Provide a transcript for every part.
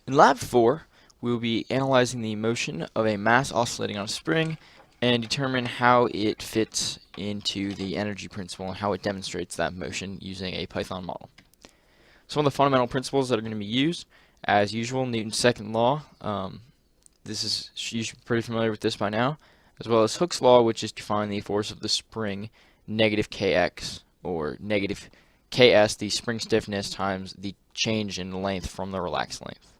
In Lab 4, we will be analyzing the motion of a mass oscillating on a spring and determine how it fits into the energy principle and how it demonstrates that motion using a Python model. Some of the fundamental principles that are going to be used, as usual, Newton's second law. You should be pretty familiar with this by now, as well as Hooke's law, which is defining the force of the spring, negative kx, or negative ks, the spring stiffness, times the change in length from the relaxed length.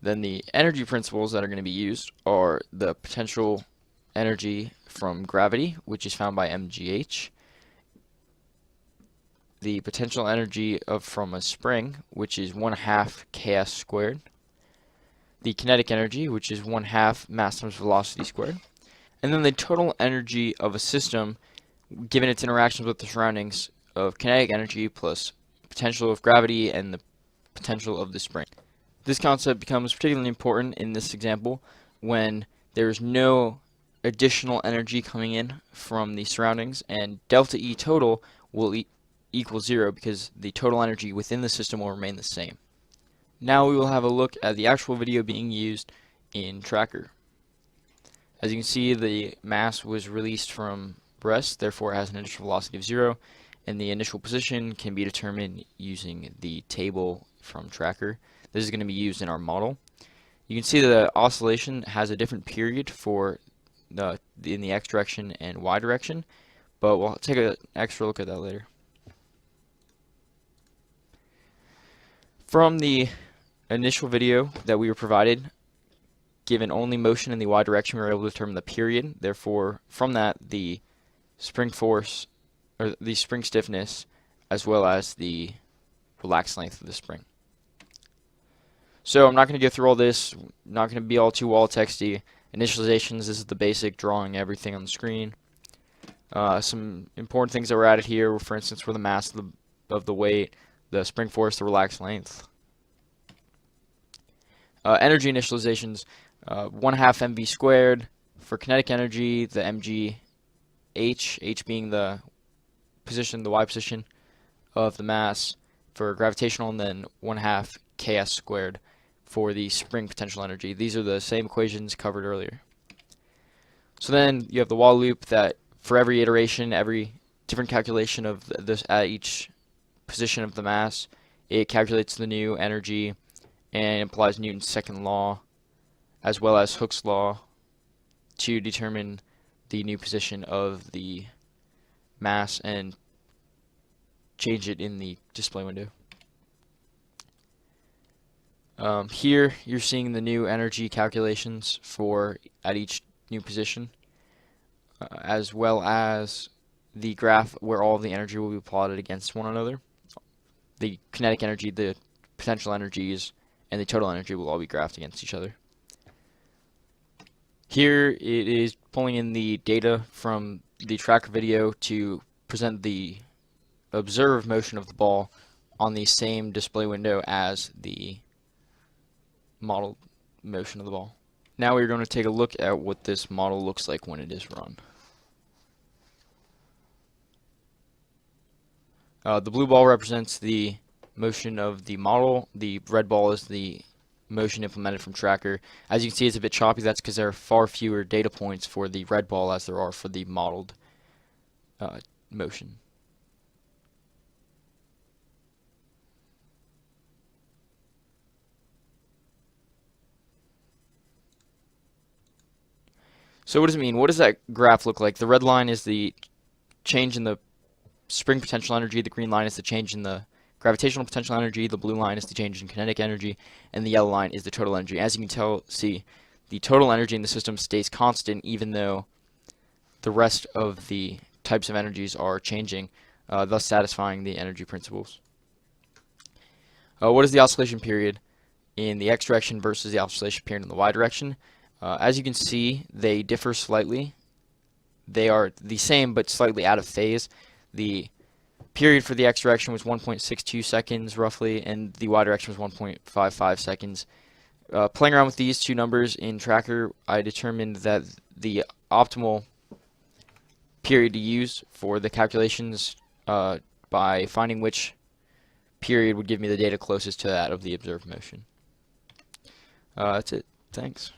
Then the energy principles that are going to be used are the potential energy from gravity, which is found by mgh, the potential energy from a spring, which is 1/2 ks squared, the kinetic energy, which is 1/2 mass times velocity squared, and then the total energy of a system given its interactions with the surroundings of kinetic energy plus potential of gravity and the potential of the spring. This concept becomes particularly important in this example when there's no additional energy coming in from the surroundings, and delta E total will equal 0 because the total energy within the system will remain the same. Now we will have a look at the actual video being used in Tracker. As you can see, the mass was released from rest, therefore it has an initial velocity of 0, and the initial position can be determined using the table from Tracker. This is going to be used in our model. You can see the oscillation has a different period for in the x direction and y direction, but we'll take an extra look at that later. From the initial video that we were provided, given only motion in the y direction, we were able to determine the period. Therefore, from that, the spring force, or the spring stiffness, as well as the relaxed length of the spring. So I'm not going to go through all this, not going to be all too wall texty. Initializations, this is the basic, drawing everything on the screen. Some important things that were added here, for instance, were the mass of the weight, the spring force, the relaxed length. Energy initializations, 1/2 mv squared. For kinetic energy, the mg h being the position, the y position of the mass. For gravitational, and then 1/2 ks squared for the spring potential energy. These are the same equations covered earlier. So then you have the while loop that for every iteration, every different calculation of this at each position of the mass, it calculates the new energy and applies Newton's second law as well as Hooke's law to determine the new position of the mass and change it in the display window. Here you're seeing the new energy calculations for at each new position, as well as the graph where all of the energy will be plotted against one another. The kinetic energy, the potential energies, and the total energy will all be graphed against each other. Here it is pulling in the data from the Tracker video to present the observed motion of the ball on the same display window as the modeled motion of the ball. Now we're going to take a look at what this model looks like when it is run. The blue ball represents the motion of the model. The red ball is the motion implemented from Tracker. As you can see, it's a bit choppy. That's because there are far fewer data points for the red ball as there are for the modeled motion. So what does it mean? What does that graph look like? The red line is the change in the spring potential energy, the green line is the change in the gravitational potential energy, the blue line is the change in kinetic energy, and the yellow line is the total energy. As you can see, the total energy in the system stays constant even though the rest of the types of energies are changing, thus satisfying the energy principles. What is the oscillation period in the x direction versus the oscillation period in the y direction? As you can see, they differ slightly. They are the same but slightly out of phase. The period for the x direction was 1.62 seconds roughly, and the y direction was 1.55 seconds. Playing around with these two numbers in Tracker, I determined that the optimal period to use for the calculations by finding which period would give me the data closest to that of the observed motion. That's it. Thanks.